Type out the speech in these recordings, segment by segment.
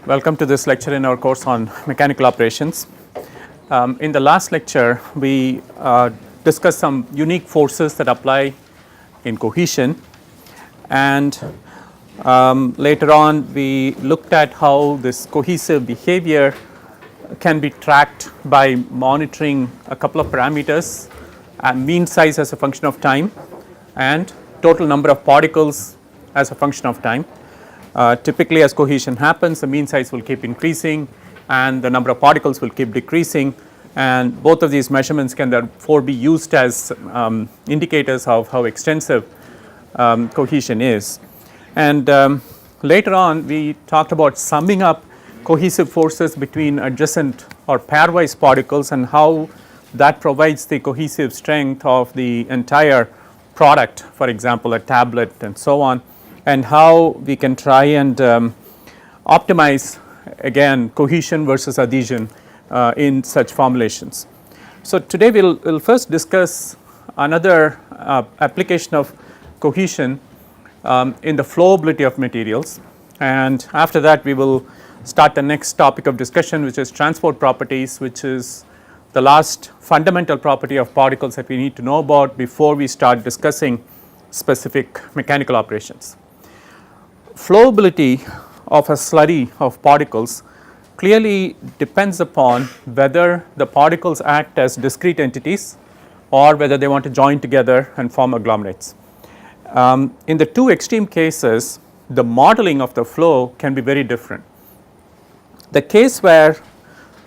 Welcome to this lecture in our course on mechanical operations. In the last lecture, we discussed some unique forces that apply in cohesion, and later on we looked at how this cohesive behavior can be tracked by monitoring a couple of parameters, mean size as a function of time and total number of particles as a function of time. Typically as cohesion happens, the mean size will keep increasing and the number of particles will keep decreasing, and both of these measurements can therefore be used as indicators of how extensive cohesion is. And later on we talked about summing up cohesive forces between adjacent or pairwise particles and how that provides the cohesive strength of the entire product, for example a tablet and so on, and how we can try and optimize again cohesion versus adhesion in such formulations. So today we will first discuss another application of cohesion in the flowability of materials, and after that we will start the next topic of discussion, which is transport properties, which is the last fundamental property of particles that we need to know about before we start discussing specific mechanical operations. Flowability of a slurry of particles clearly depends upon whether the particles act as discrete entities or whether they want to join together and form agglomerates. In the two extreme cases, the modeling of the flow can be very different. The case where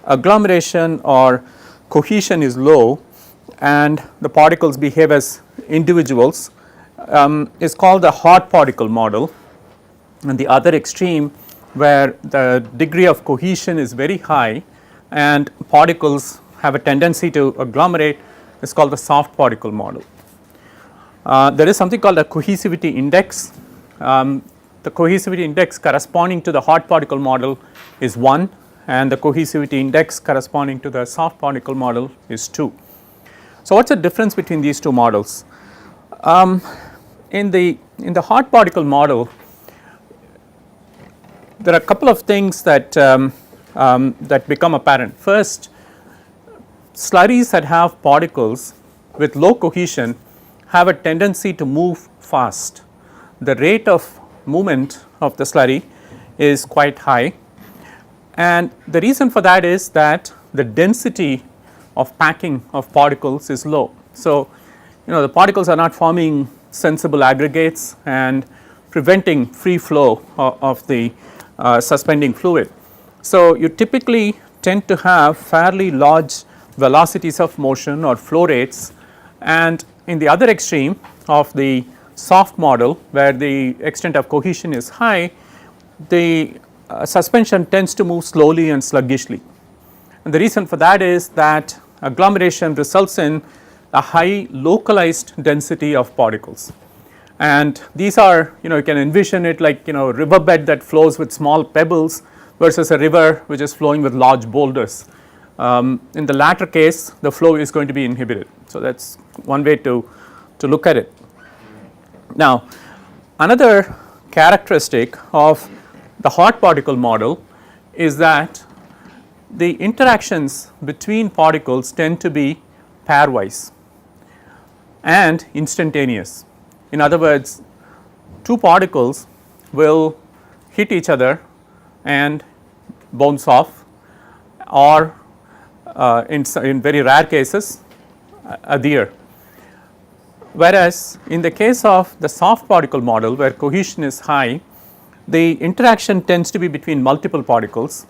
agglomeration or cohesion is low and the particles behave as individuals is called the hot particle model, and the other extreme where the degree of cohesion is very high and particles have a tendency to agglomerate is called the soft particle model. There is something called a cohesivity index. The cohesivity index corresponding to the hot particle model is 1 and the cohesivity index corresponding to the soft particle model is 2. So what is the difference between these two models? In the hot particle model, there are a couple of things that that become apparent. First, slurries that have particles with low cohesion have a tendency to move fast. The rate of movement of the slurry is quite high, and the reason for that is that the density of packing of particles is low. So, the particles are not forming sensible aggregates and preventing free flow of the suspending fluid. So, you typically tend to have fairly large velocities of motion or flow rates, and in the other extreme of the soft model where the extent of cohesion is high, the suspension tends to move slowly and sluggishly, and the reason for that is that agglomeration results in a high localized density of particles. And these are, you can envision it like riverbed that flows with small pebbles versus a river which is flowing with large boulders. In the latter case, the flow is going to be inhibited. So that is one way to look at it. Now, another characteristic of the hot particle model is that the interactions between particles tend to be pairwise and instantaneous. In other words, two particles will hit each other and bounce off, or in very rare cases adhere. Whereas in the case of the soft particle model where cohesion is high, the interaction tends to be between multiple particles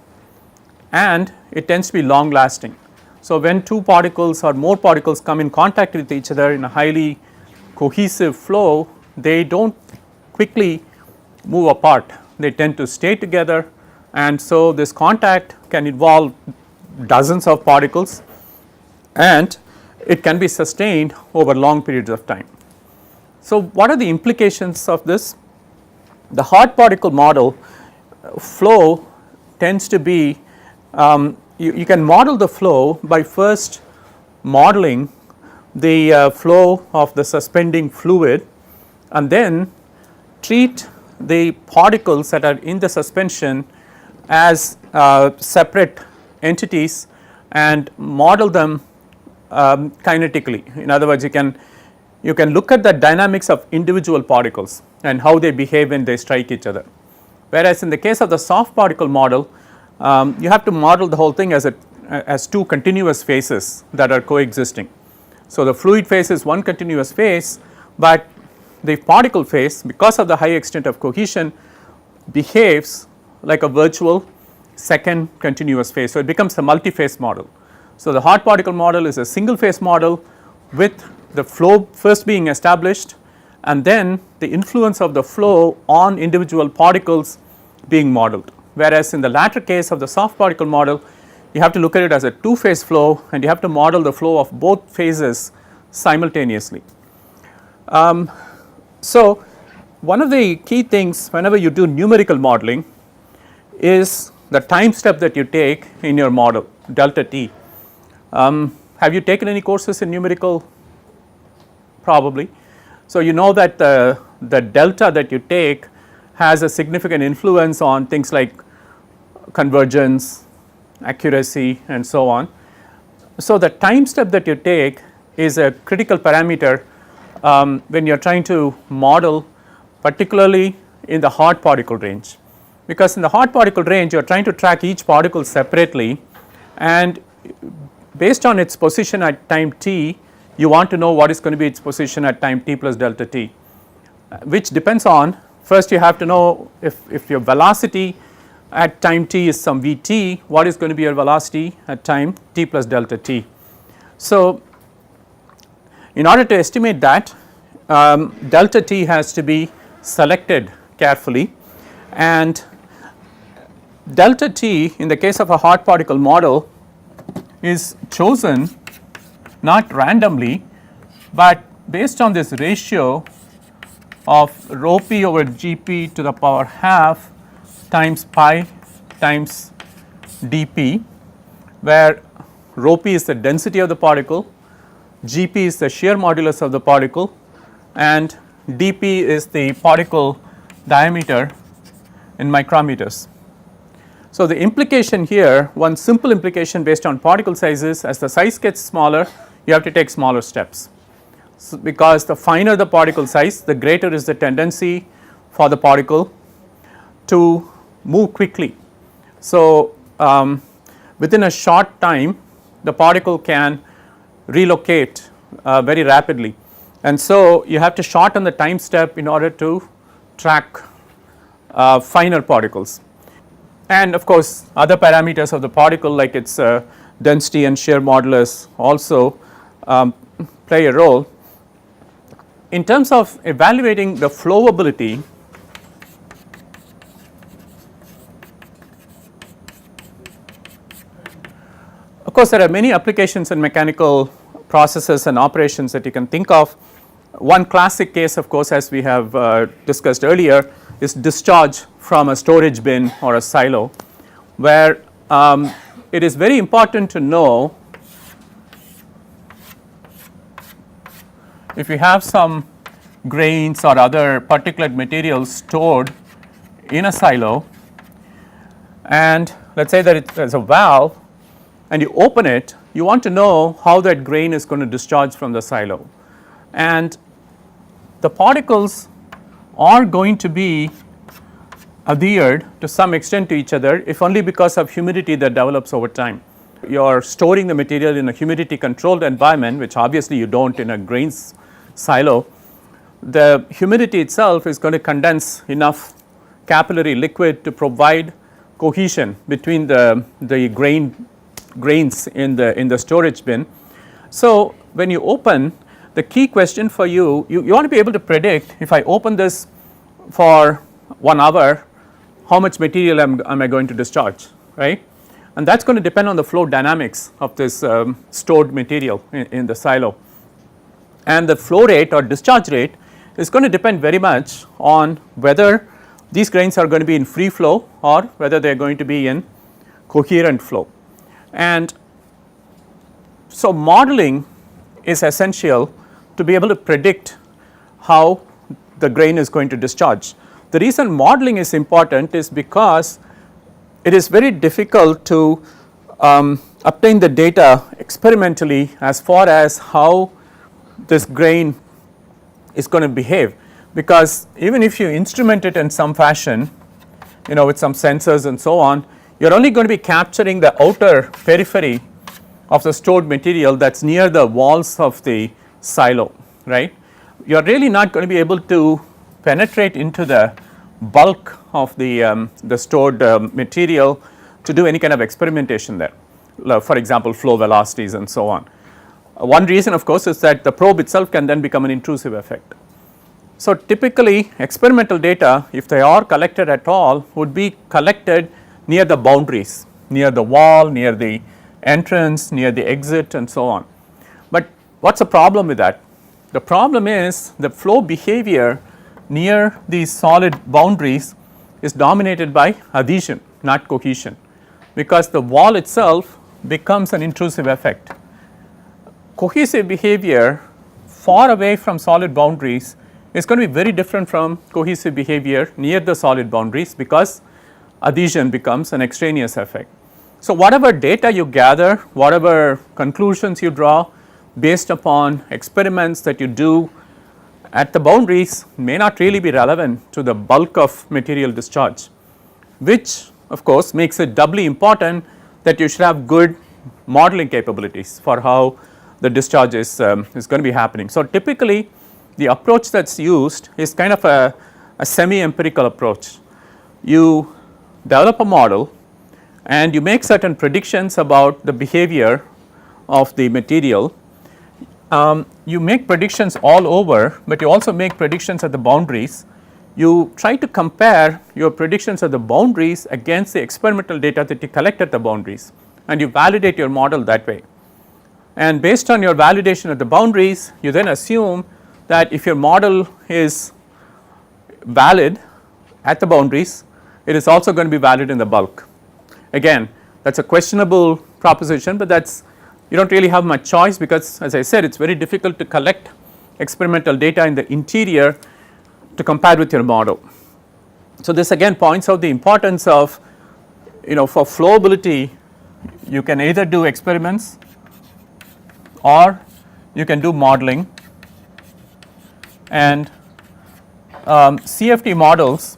and it tends to be long lasting. So, when two particles or more particles come in contact with each other in a highly cohesive flow, they do not quickly move apart, they tend to stay together, and so this contact can involve dozens of particles and it can be sustained over long periods of time. So, what are the implications of this? The hot particle model flow tends to be, you can model the flow by first modeling the flow of the suspending fluid and then treat the particles that are in the suspension as separate entities and model them kinetically. In other words, you can look at the dynamics of individual particles and how they behave when they strike each other. Whereas in the case of the soft particle model, you have to model the whole thing as two continuous phases that are coexisting. So, the fluid phase is one continuous phase, but the particle phase, because of the high extent of cohesion, behaves like a virtual second continuous phase. So, it becomes a multi-phase model. So, the hot particle model is a single phase model with the flow first being established and then the influence of the flow on individual particles being modeled. Whereas, in the latter case of the soft particle model, you have to look at it as a two phase flow and you have to model the flow of both phases simultaneously. So, one of the key things whenever you do numerical modeling is the time step that you take in your model, delta t. Have you taken any courses in numerical? Probably. So, you know that the delta that you take has a significant influence on things like convergence, accuracy and so on. So, the time step that you take is a critical parameter when you are trying to model, particularly in the hot particle range, because in the hot particle range you are trying to track each particle separately and based on its position at time t, you want to know what is going to be its position at time t plus delta t, which depends on, first you have to know if your velocity at time t is some vt, what is going to be your velocity at time t plus delta t. So, in order to estimate that, delta t has to be selected carefully, and delta t in the case of a hot particle model is chosen not randomly, but based on this ratio of rho p over gp to the power half times pi times dp, where rho p is the density of the particle, gp is the shear modulus of the particle and dp is the particle diameter in micrometers. So, the implication here, one simple implication based on particle sizes, as the size gets smaller you have to take smaller steps. So, because the finer the particle size, the greater is the tendency for the particle to move quickly. So, within a short time the particle can relocate very rapidly, and so you have to shorten the time step in order to track finer particles. And of course, other parameters of the particle like its density and shear modulus also play a role. In terms of evaluating the flowability, of course, there are many applications in mechanical processes and operations that you can think of. One classic case, of course, as we have discussed earlier, is discharge from a storage bin or a silo, where it is very important to know if you have some grains or other particulate materials stored in a silo, and let us say that there is a valve and you open it, you want to know how that grain is going to discharge from the silo, and the particles are going to be adhered to some extent to each other, if only because of humidity that develops over time. You are storing the material in a humidity controlled environment, which obviously you do not in a grains silo. The humidity itself is going to condense enough capillary liquid to provide cohesion between the grains in the storage bin. So, when you open, the key question for you want to be able to predict, if I open this for 1 hour, how much material am I going to discharge, right? And that is going to depend on the flow dynamics of this stored material in the silo. And the flow rate or discharge rate is going to depend very much on whether these grains are going to be in free flow or whether they are going to be in coherent flow. And so, modeling is essential to be able to predict how the grain is going to discharge. The reason modeling is important is because it is very difficult to obtain the data experimentally as far as how this grain is going to behave, because even if you instrument it in some fashion, with some sensors and so on, you are only going to be capturing the outer periphery of the stored material that is near the walls of the silo, right. You are really not going to be able to penetrate into the bulk of the stored material to do any kind of experimentation there, for example flow velocities and so on. One reason of course is that the probe itself can then become an intrusive effect. So typically experimental data, if they are collected at all, would be collected near the boundaries, near the wall, near the entrance, near the exit and so on. But what is the problem with that? The problem is the flow behavior near these solid boundaries is dominated by adhesion, not cohesion, because the wall itself becomes an intrusive effect. Cohesive behavior far away from solid boundaries is going to be very different from cohesive behavior near the solid boundaries, because adhesion becomes an extraneous effect. So whatever data you gather, whatever conclusions you draw based upon experiments that you do at the boundaries may not really be relevant to the bulk of material discharge, which of course makes it doubly important that you should have good modeling capabilities for how the discharge is going to be happening. So typically the approach that is used is kind of a semi empirical approach. You develop a model and you make certain predictions about the behavior of the material. You make predictions all over, but you also make predictions at the boundaries. You try to compare your predictions at the boundaries against the experimental data that you collect at the boundaries, and you validate your model that way. And based on your validation at the boundaries, you then assume that if your model is valid at the boundaries, it is also going to be valid in the bulk. Again, that is a questionable proposition, but that is, you do not really have much choice, because as I said, it is very difficult to collect experimental data in the interior to compare with your model. So this again points out the importance of, for flowability, you can either do experiments or you can do modeling, and CFD models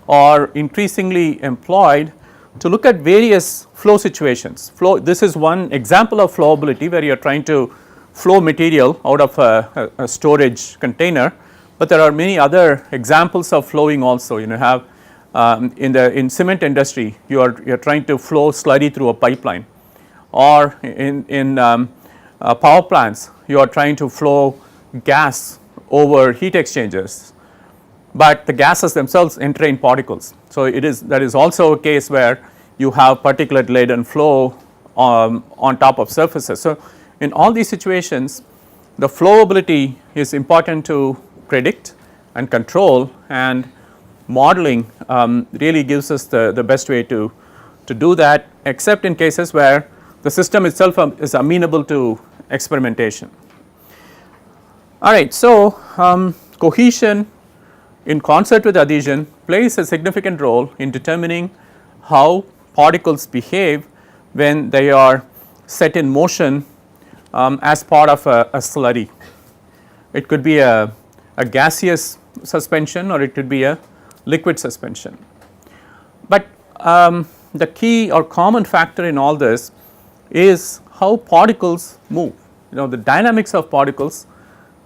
are increasingly employed to look at various flow situations. This is one example of flowability where you are trying to flow material out of a storage container, but there are many other examples of flowing also. You have in cement industry, you are trying to flow slurry through a pipeline, or in power plants you are trying to flow gas over heat exchangers, but the gases themselves entrain particles. So that is also a case where you have particulate laden flow on top of surfaces. So in all these situations, the flowability is important to predict and control, and modeling really gives us the best way to do that, except in cases where the system itself is amenable to experimentation. All right, so cohesion in concert with adhesion plays a significant role in determining how particles behave when they are set in motion as part of a slurry. It could be a gaseous suspension, or it could be a liquid suspension. But the key or common factor in all this is how particles move. The dynamics of particles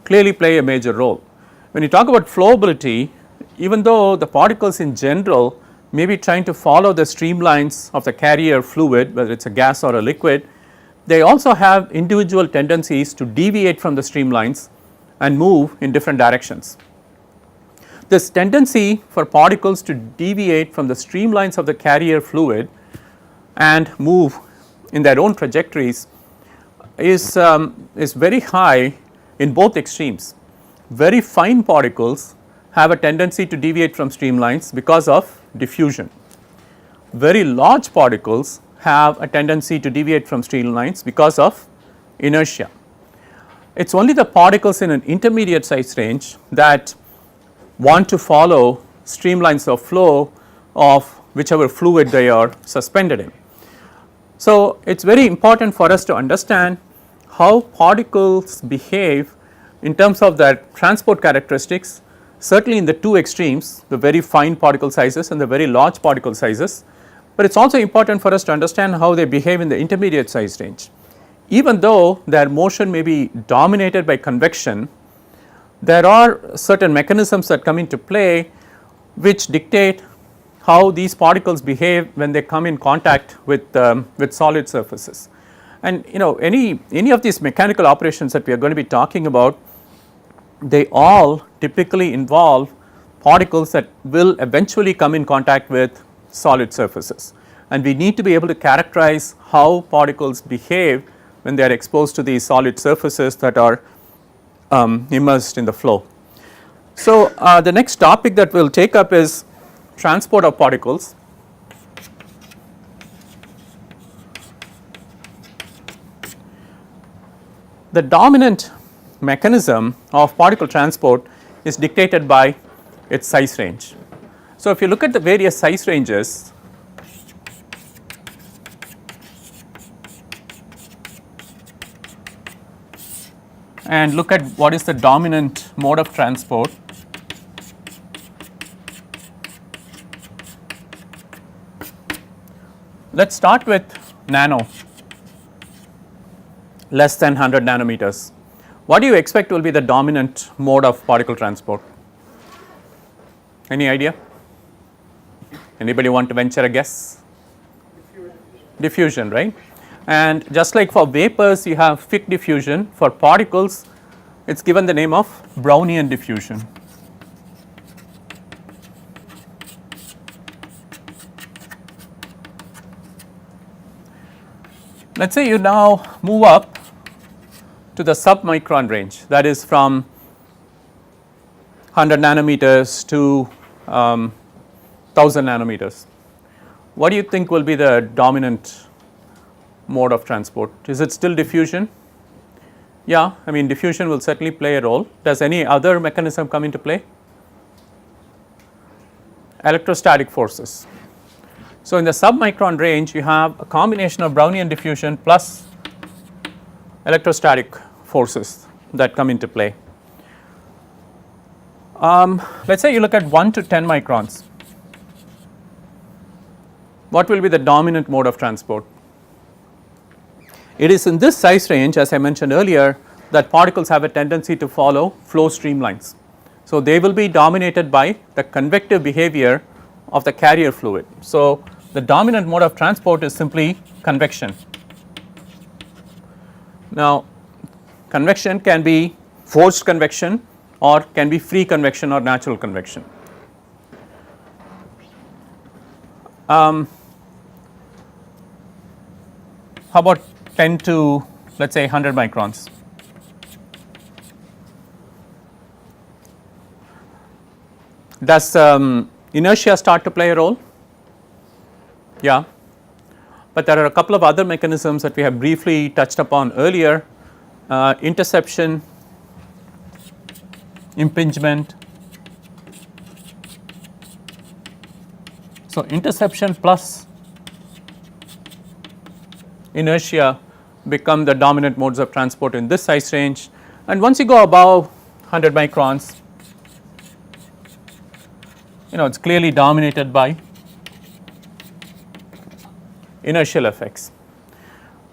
clearly play a major role. When you talk about flowability, even though the particles in general may be trying to follow the streamlines of the carrier fluid, whether it is a gas or a liquid, they also have individual tendencies to deviate from the streamlines and move in different directions. This tendency for particles to deviate from the streamlines of the carrier fluid and move in their own trajectories is very high in both extremes. Very fine particles have a tendency to deviate from streamlines because of diffusion. Very large particles have a tendency to deviate from streamlines because of inertia. It is only the particles in an intermediate size range that want to follow streamlines of flow of whichever fluid they are suspended in. So, it is very important for us to understand how particles behave in terms of their transport characteristics, certainly in the two extremes, the very fine particle sizes and the very large particle sizes, but it is also important for us to understand how they behave in the intermediate size range. Even though their motion may be dominated by convection, there are certain mechanisms that come into play which dictate how these particles behave when they come in contact with solid surfaces. And any of these mechanical operations that we are going to be talking about, they all typically involve particles that will eventually come in contact with solid surfaces, and we need to be able to characterize how particles behave when they are exposed to these solid surfaces that are immersed in the flow. So, the next topic that we will take up is transport of particles. The dominant mechanism of particle transport is dictated by its size range. So, if you look at the various size ranges, and look at what is the dominant mode of transport, let us start with nano, less than 100 nanometers. What do you expect will be the dominant mode of particle transport? Any idea? Anybody want to venture a guess? Diffusion, right? And just like for vapors you have thick diffusion, for particles it is given the name of Brownian diffusion. Let us say you now move up to the submicron range, that is from 100 nanometers to 1000 nanometers. What do you think will be the dominant mode of transport? Is it still diffusion? Yeah, I mean diffusion will certainly play a role. Does any other mechanism come into play? Electrostatic forces. So, in the submicron range you have a combination of Brownian diffusion plus electrostatic forces that come into play. Let us say you look at 1 to 10 microns. What will be the dominant mode of transport? It is in this size range, as I mentioned earlier, that particles have a tendency to follow flow streamlines. So, they will be dominated by the convective behavior of the carrier fluid. So, the dominant mode of transport is simply convection. Now, convection can be forced convection or can be free convection or natural convection. How about 10 to let us say 100 microns? Does inertia start to play a role? Yeah, but there are a couple of other mechanisms that we have briefly touched upon earlier, interception, impingement. So, interception plus inertia become the dominant modes of transport in this size range, and once you go above 100 microns, it is clearly dominated by inertial effects.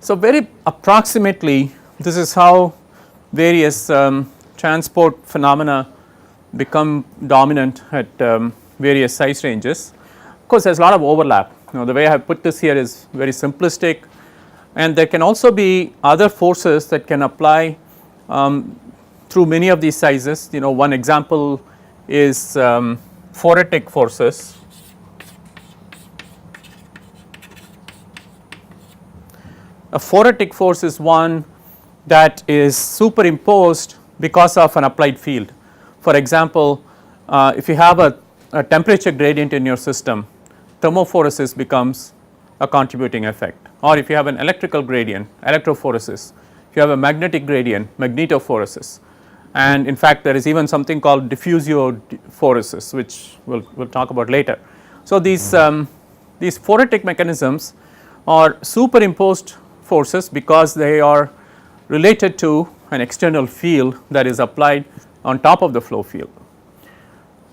So, very approximately this is how various transport phenomena become dominant at various size ranges. Of course, there is a lot of overlap. The way I have put this here is very simplistic, and there can also be other forces that can apply through many of these sizes. One example is phoretic forces. A phoretic force is one that is superimposed because of an applied field. For example, if you have a temperature gradient in your system, thermophoresis becomes a contributing effect, or if you have an electrical gradient, electrophoresis, if you have a magnetic gradient, magnetophoresis, and in fact there is even something called diffusiophoresis, which we will talk about later. So, these these phoretic mechanisms are superimposed forces because they are related to an external field that is applied on top of the flow field.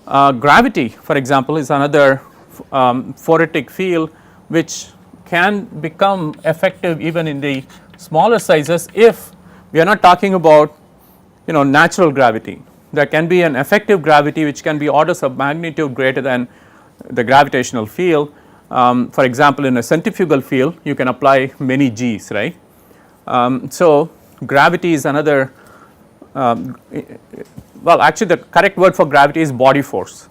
Gravity, for example, is another phoretic field which can become effective even in the smaller sizes if we are not talking about natural gravity. There can be an effective gravity which can be orders of magnitude greater than the gravitational field. For example, in a centrifugal field you can apply many G's, right. So, gravity is another well, actually the correct word for gravity is body force.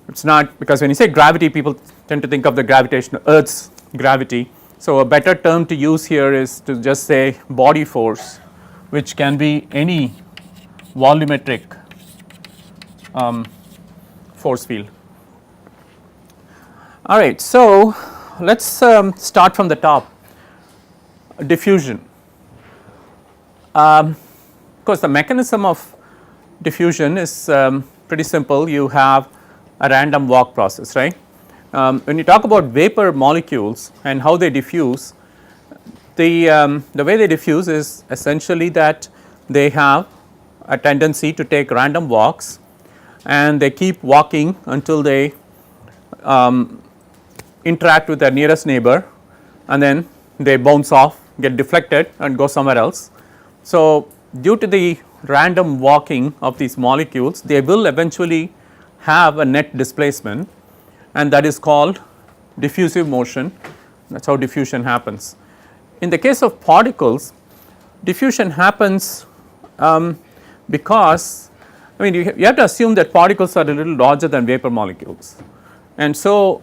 It is not, because when you say gravity people tend to think of the gravitational Earth's gravity. So, a better term to use here is to just say body force, which can be any volumetric force field. All right, so let us start from the top. Diffusion. Of course, the mechanism of diffusion is pretty simple. You have a random walk process, right. When you talk about vapor molecules and how they diffuse, the way they diffuse is essentially that they have a tendency to take random walks and they keep walking until they interact with their nearest neighbor, and then they bounce off, get deflected and go somewhere else. So, due to the random walking of these molecules, they will eventually have a net displacement, and that is called diffusive motion. That is how diffusion happens. In the case of particles, diffusion happens because you have to assume that particles are a little larger than vapor molecules, and so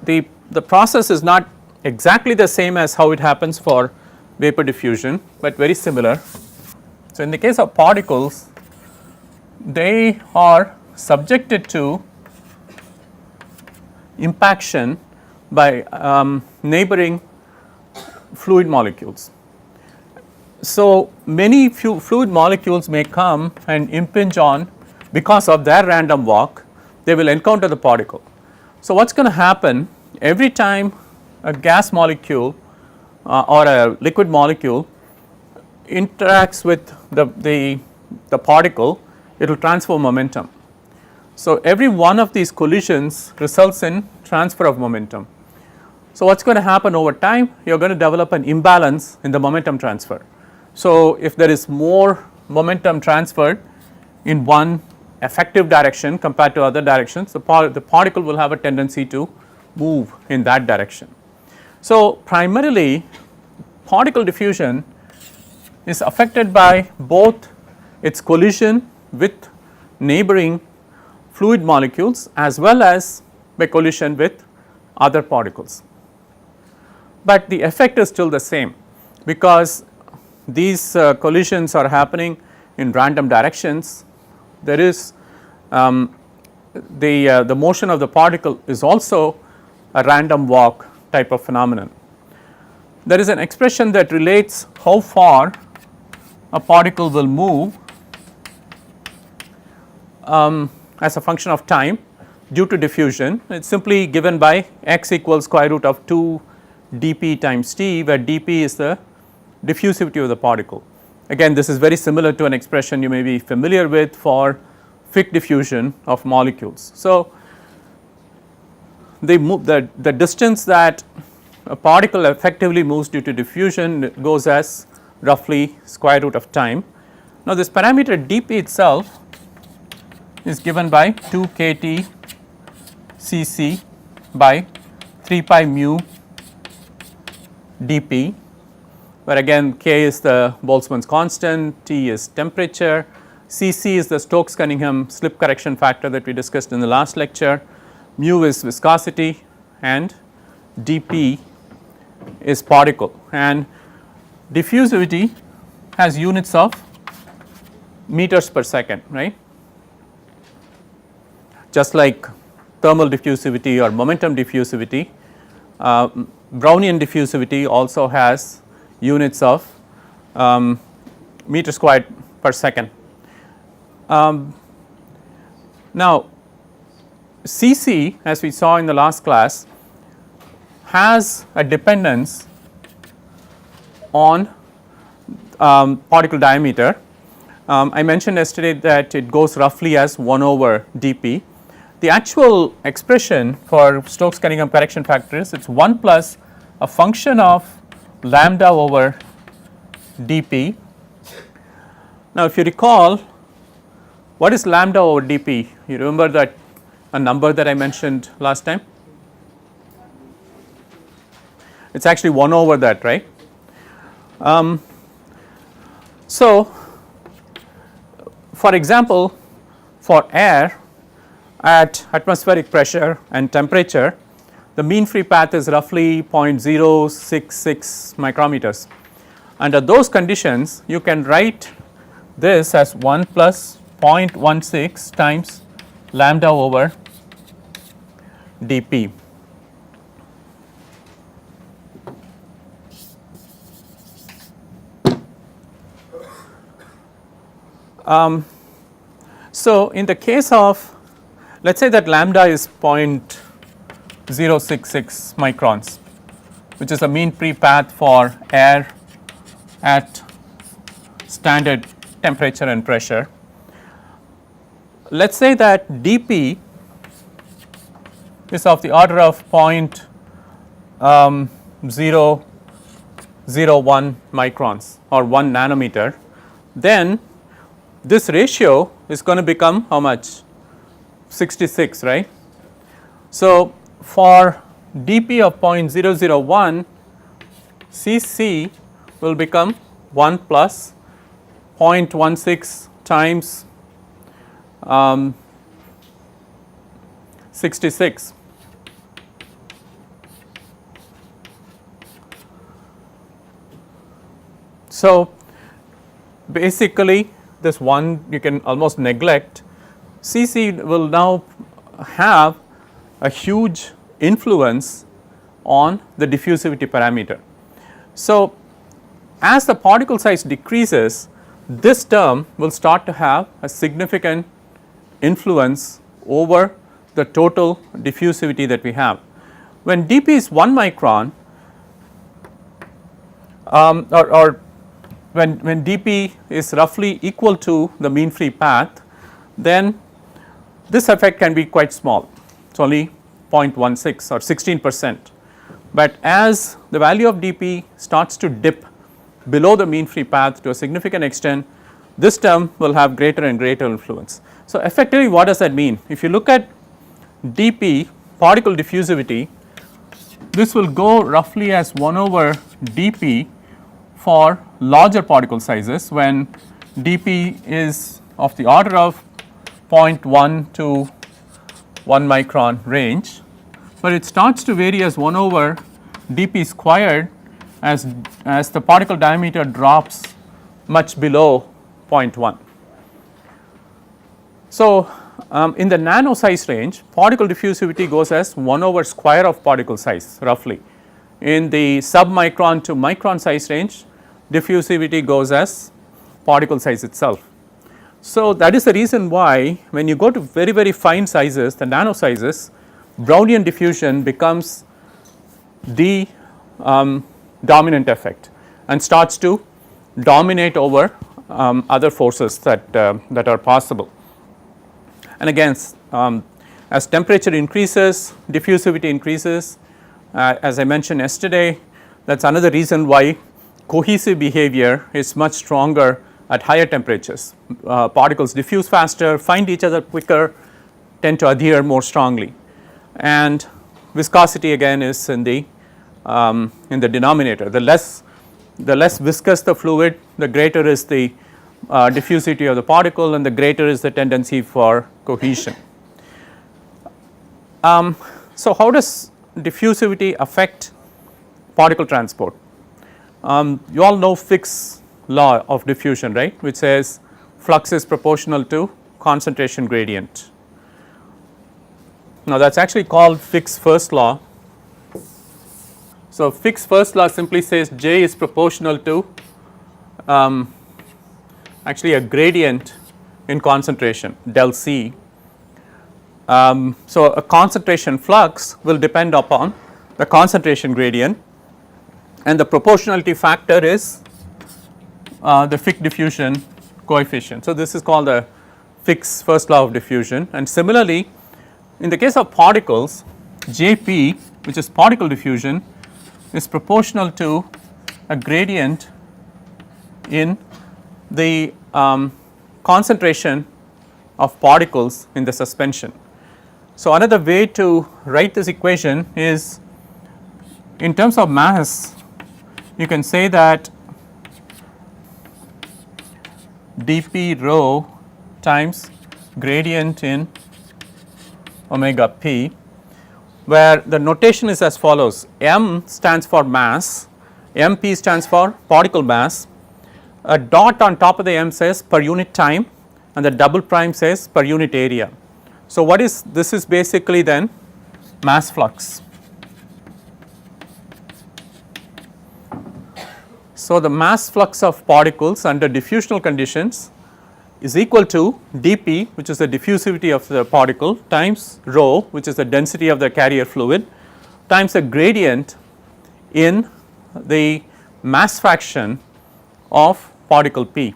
the process is not exactly the same as how it happens for vapor diffusion, but very similar. So, in the case of particles, they are subjected to impaction by neighboring fluid molecules. So, many fluid molecules may come and impinge on, because of their random walk they will encounter the particle. So, what is going to happen every time a gas molecule or a liquid molecule interacts with the particle, it will transfer momentum. So, every one of these collisions results in transfer of momentum. So, what is going to happen over time? You are going to develop an imbalance in the momentum transfer. So, if there is more momentum transferred in one effective direction compared to other directions, the particle will have a tendency to move in that direction. So, primarily particle diffusion is affected by both its collision with neighboring fluid molecules as well as by collision with other particles. But the effect is still the same, because these collisions are happening in random directions. There is the motion of the particle is also a random walk type of phenomenon. There is an expression that relates how far a particle will move as a function of time due to diffusion. It is simply given by x equals square root of 2 dp times t, where dp is the diffusivity of the particle. Again, this is very similar to an expression you may be familiar with for Fick diffusion of molecules. So, the distance that a particle effectively moves due to diffusion goes as roughly square root of time. Now, this parameter dp itself is given by 2 kT cc by 3 pi mu dp, where again k is the Boltzmann's constant, T is temperature, Cc is the Stokes-Cunningham slip correction factor that we discussed in the last lecture, mu is viscosity, and dp is particle, and diffusivity has units of meters per second, right. Just like thermal diffusivity or momentum diffusivity, Brownian diffusivity also has units of meter squared per second. Now, Cc, as we saw in the last class, has a dependence on particle diameter. I mentioned yesterday that it goes roughly as 1 over dp. The actual expression for Stokes-Cunningham correction factor is it is 1 plus a function of lambda over dp. Now, if you recall, what is lambda over dp? You remember that a number that I mentioned last time? It is actually 1 over that, right? So, for example, for air at atmospheric pressure and temperature, the mean free path is roughly 0.066 micrometers. Under those conditions, you can write this as 1 plus 0.16 times lambda over dp. So, in the case of, let us say that lambda is 0.066 microns, which is the mean free path for air at standard temperature and pressure. Let us say that dp is of the order of 0.001 microns or 1 nanometer, then this ratio is going to become how much? 66, right. So, for dp of 0.001, Cc will become 1 plus 0.16 times 66. So, basically this one you can almost neglect. Cc will now have a huge influence on the diffusivity parameter. So, as the particle size decreases, this term will start to have a significant influence over the total diffusivity that we have. When dp is 1 micron or when dp is roughly equal to the mean free path, then this effect can be quite small, it is only 0.16 or 16%. But as the value of dp starts to dip below the mean free path to a significant extent, this term will have greater and greater influence. So, effectively what does that mean? If you look at dp particle diffusivity, this will go roughly as 1 over dp for larger particle sizes when dp is of the order of 0.1 to 1 micron range, but it starts to vary as 1 over dp squared as the particle diameter drops much below 0.1. So, in the nano size range, particle diffusivity goes as 1 over square of particle size roughly. In the submicron to micron size range, diffusivity goes as particle size itself. So, that is the reason why when you go to very, very fine sizes, the nano sizes, Brownian diffusion becomes the dominant effect and starts to dominate over other forces that are possible. And again, as temperature increases, diffusivity increases. As I mentioned yesterday, that is another reason why cohesive behavior is much stronger at higher temperatures. Particles diffuse faster, find each other quicker, tend to adhere more strongly, and viscosity again is in the denominator. The less viscous the fluid, the greater is the diffusivity of the particle and the greater is the tendency for cohesion. So, how does diffusivity affect particle transport? You all know Fick's law of diffusion, right, which says flux is proportional to concentration gradient. Now, that is actually called Fick's first law. So, Fick's first law simply says J is proportional to actually a gradient in concentration del C. So, a concentration flux will depend upon the concentration gradient, and the proportionality factor is the Fick diffusion coefficient. So, this is called the Fick's first law of diffusion, and similarly in the case of particles, Jp, which is particle diffusion, is proportional to a gradient in the concentration of particles in the suspension. So, another way to write this equation is in terms of mass, you can say that dp rho times gradient in omega p, where the notation is as follows: m stands for mass, mp stands for particle mass, a dot on top of the m says per unit time, and the double prime says per unit area. So, what is this is basically then mass flux. So, the mass flux of particles under diffusional conditions is equal to dp, which is the diffusivity of the particle, times rho, which is the density of the carrier fluid, times the gradient in the mass fraction of particle p.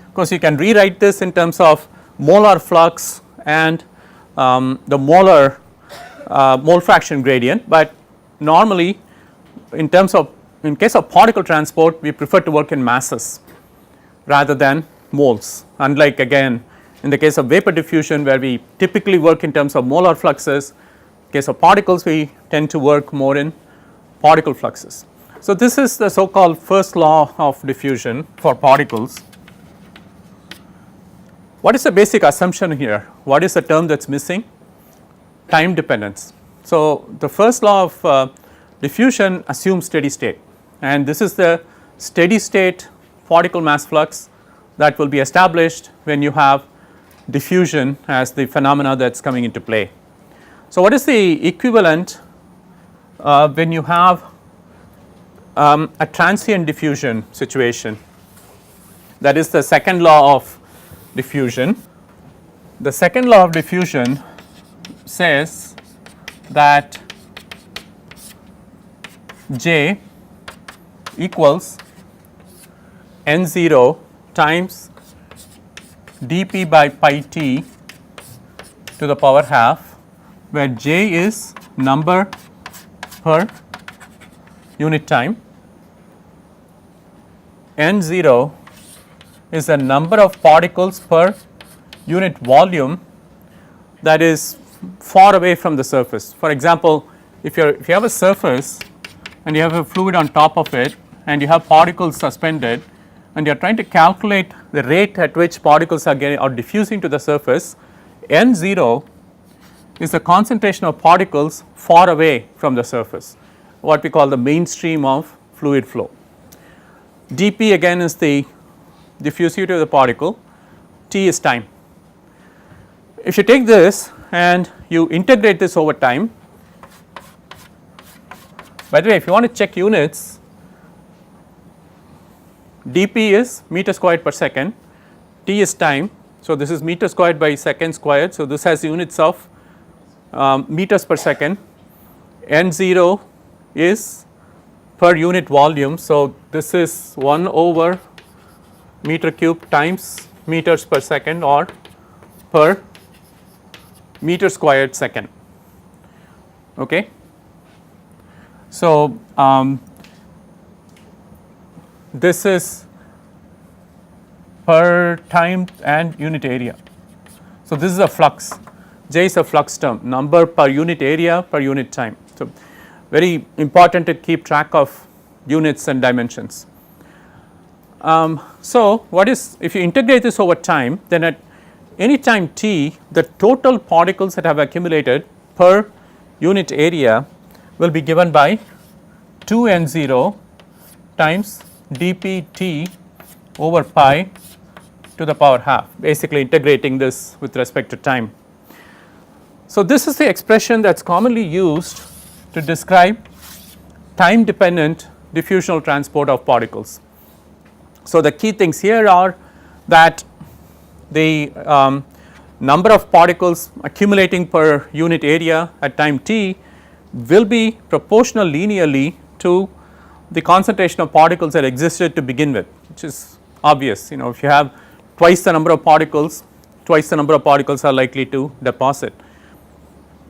Of course, you can rewrite this in terms of molar flux and the molar mole fraction gradient, but normally in terms of in case of particle transport, we prefer to work in masses rather than moles, unlike again in the case of vapor diffusion, where we typically work in terms of molar fluxes. In case of particles, we tend to work more in particle fluxes. So, this is the so called first law of diffusion for particles. What is the basic assumption here? What is the term that is missing? Time dependence. So, the first law of diffusion assumes steady state, and this is the steady state particle mass flux that will be established when you have diffusion as the phenomena that is coming into play. So, what is the equivalent when you have a transient diffusion situation? That is the second law of diffusion. The second law of diffusion says that J equals n0 times dp by pi t to the power half, where J is number per unit time, n0 is the number of particles per unit volume that is far away from the surface. For example, if you have a surface and you have a fluid on top of it and you have particles suspended and you are trying to calculate the rate at which particles are diffusing to the surface, n0 is the concentration of particles far away from the surface, what we call the mainstream of fluid flow. dp again is the diffusivity of the particle, t is time. If you take this and you integrate this over time, by the way, if you want to check units, dp is meter squared per second, t is time. So, this is meter squared by second squared. So, this has units of meters per second, n0 is per unit volume. So, this is 1 over meter cube times meters per second or per meter squared second. Okay. So, this is per time and unit area. So, this is a flux, J is a flux term, number per unit area per unit time. So, very important to keep track of units and dimensions. So, what is, if you integrate this over time, then at any time t, the total particles that have accumulated per unit area will be given by 2n0 times dpt over pi to the power half, basically integrating this with respect to time. So, this is the expression that is commonly used to describe time dependent diffusional transport of particles. So, the key things here are that the number of particles accumulating per unit area at time t will be proportional linearly to the concentration of particles that existed to begin with, which is obvious. You know, if you have twice the number of particles are likely to deposit.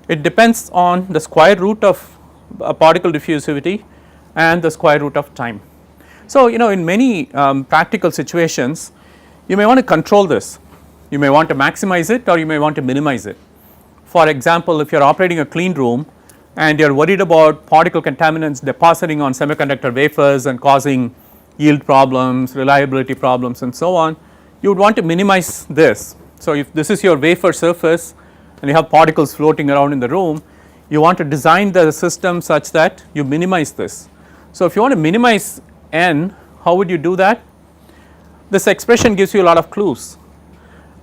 It depends on the square root of particle diffusivity and the square root of time. So, you know, in many practical situations you may want to control this, you may want to maximize it or you may want to minimize it. For example, if you are operating a clean room and you are worried about particle contaminants depositing on semiconductor wafers and causing yield problems, reliability problems and so on, you would want to minimize this. So, if this is your wafer surface and you have particles floating around in the room, you want to design the system such that you minimize this. So, if you want to minimize n, how would you do that? This expression gives you a lot of clues.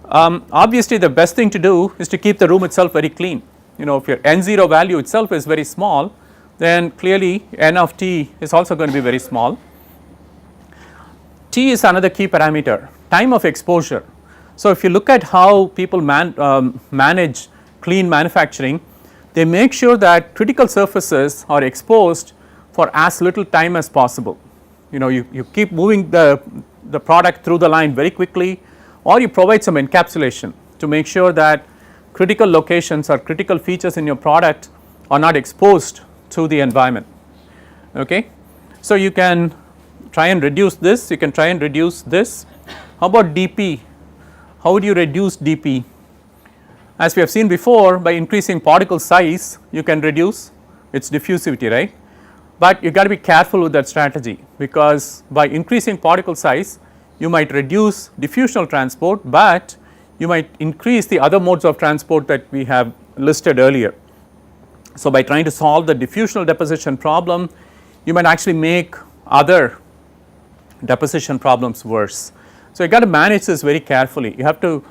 Obviously, the best thing to do is to keep the room itself very clean. You know, if your n0 value itself is very small, then clearly n of t is also going to be very small. T is another key parameter, time of exposure. So, if you look at how people manage clean manufacturing, they make sure that critical surfaces are exposed for as little time as possible. You know, you keep moving the product through the line very quickly, or you provide some encapsulation to make sure that critical locations or critical features in your product are not exposed to the environment. Okay. So, you can try and reduce this, you can try and reduce this. How about dP? How would you reduce dP? As we have seen before, by increasing particle size you can reduce its diffusivity, right, but you got to be careful with that strategy, because by increasing particle size you might reduce diffusional transport, but you might increase the other modes of transport that we have listed earlier. So, by trying to solve the diffusional deposition problem, you might actually make other deposition problems worse. So, you got to manage this very carefully. You have to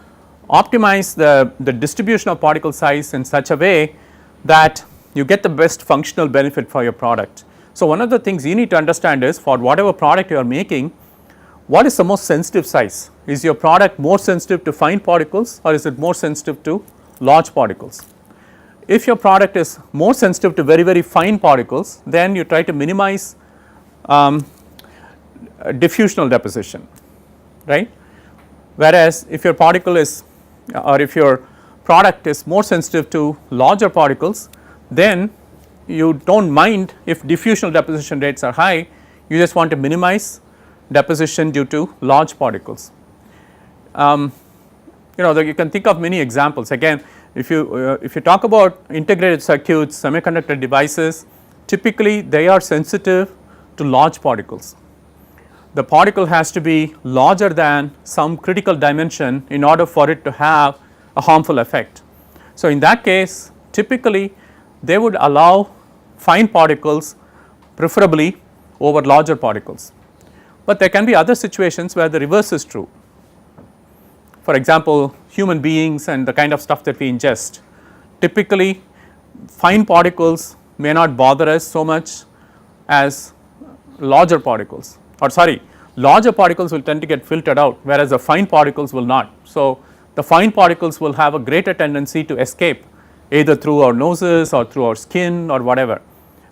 optimize the distribution of particle size in such a way that you get the best functional benefit for your product. So, one of the things you need to understand is, for whatever product you are making, what is the most sensitive size? Is your product more sensitive to fine particles or is it more sensitive to large particles? If your product is more sensitive to very, very fine particles, then you try to minimize diffusional deposition, right. Whereas, if your particle is or if your product is more sensitive to larger particles, then you do not mind if diffusional deposition rates are high, you just want to minimize deposition due to large particles. You know, you can think of many examples. Again, if you talk about integrated circuits, semiconductor devices, typically they are sensitive to large particles. The particle has to be larger than some critical dimension in order for it to have a harmful effect. So, in that case, typically they would allow fine particles preferably over larger particles, but there can be other situations where the reverse is true. For example, human beings and the kind of stuff that we ingest, typically fine particles may not bother us so much as larger particles, or sorry, larger particles will tend to get filtered out, whereas the fine particles will not. So, the fine particles will have a greater tendency to escape either through our noses or through our skin or whatever.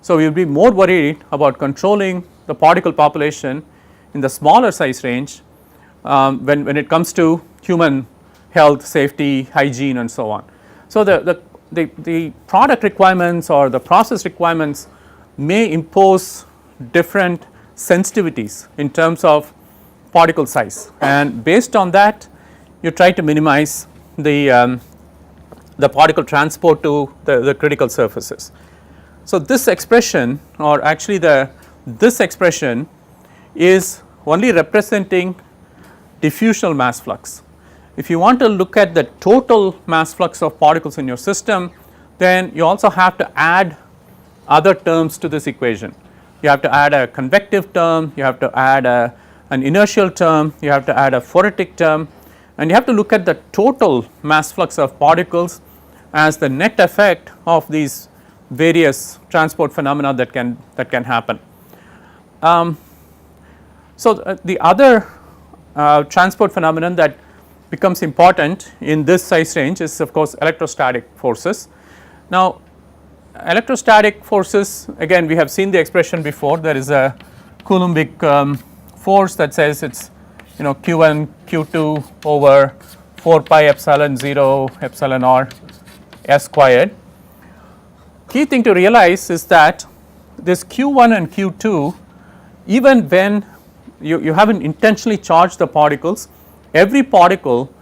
So, we will be more worried about controlling the particle population in the smaller size range when it comes to human health, safety, hygiene and so on. So, the product requirements or the process requirements may impose different sensitivities in terms of particle size, and based on that you try to minimize the particle transport to the critical surfaces. So, this expression, or actually this expression is only representing diffusional mass flux. If you want to look at the total mass flux of particles in your system, then you also have to add other terms to this equation. You have to add a convective term, you have to add an inertial term, you have to add a phoretic term, and you have to look at the total mass flux of particles as the net effect of these various transport phenomena that can happen. So, the other transport phenomenon that becomes important in this size range is of course electrostatic forces. Now electrostatic forces, again we have seen the expression before, there is a Coulombic force that says it is q1 q2 over 4 pi epsilon 0 epsilon r s squared. Key thing to realize is that this q1 and q2, even when you haven't intentionally charged the particles, every particle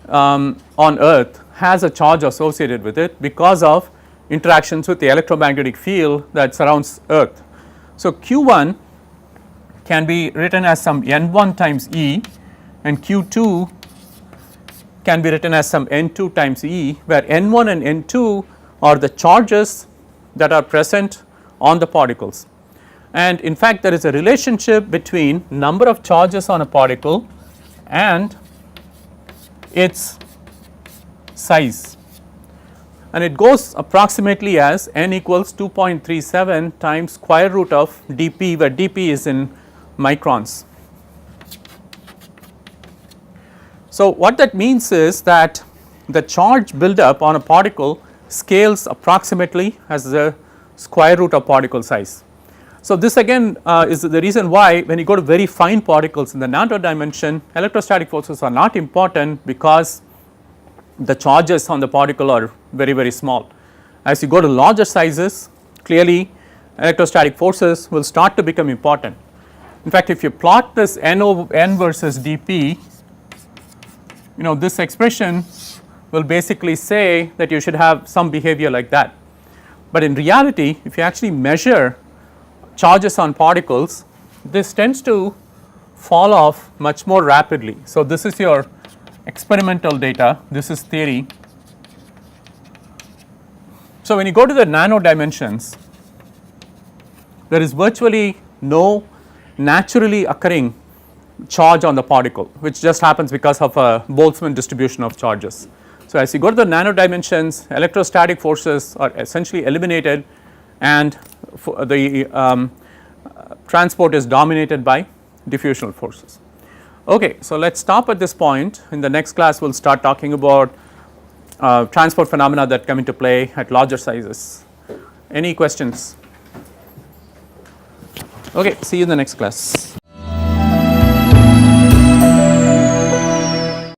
on earth has a charge associated with it because of interactions with the electromagnetic field that surrounds earth. So q1 can be written as some n1 times E and q2 can be written as some n2 times E, where n1 and n2 are the charges that are present on the particles. And in fact there is a relationship between number of charges on a particle and its size, and it goes approximately as n equals 2.37 times square root of dp, where dp is in microns. So what that means is that the charge buildup on a particle scales approximately as the square root of particle size. So this again is the reason why when you go to very fine particles in the nano dimension, electrostatic forces are not important because the charges on the particle are very small. As you go to larger sizes, clearly electrostatic forces will start to become important. In fact, if you plot this n versus dp, this expression will basically say that you should have some behavior like that. But in reality, if you actually measure charges on particles, this tends to fall off much more rapidly. So this is your experimental data, this is theory. So when you go to the nano dimensions, there is virtually no naturally occurring charge on the particle, which just happens because of a Boltzmann distribution of charges. So as you go to the nano dimensions, electrostatic forces are essentially eliminated and the transport is dominated by diffusional forces. Okay, so let us stop at this point. In the next class we will start talking about transport phenomena that come into play at larger sizes. Any questions? Okay, see you in the next class.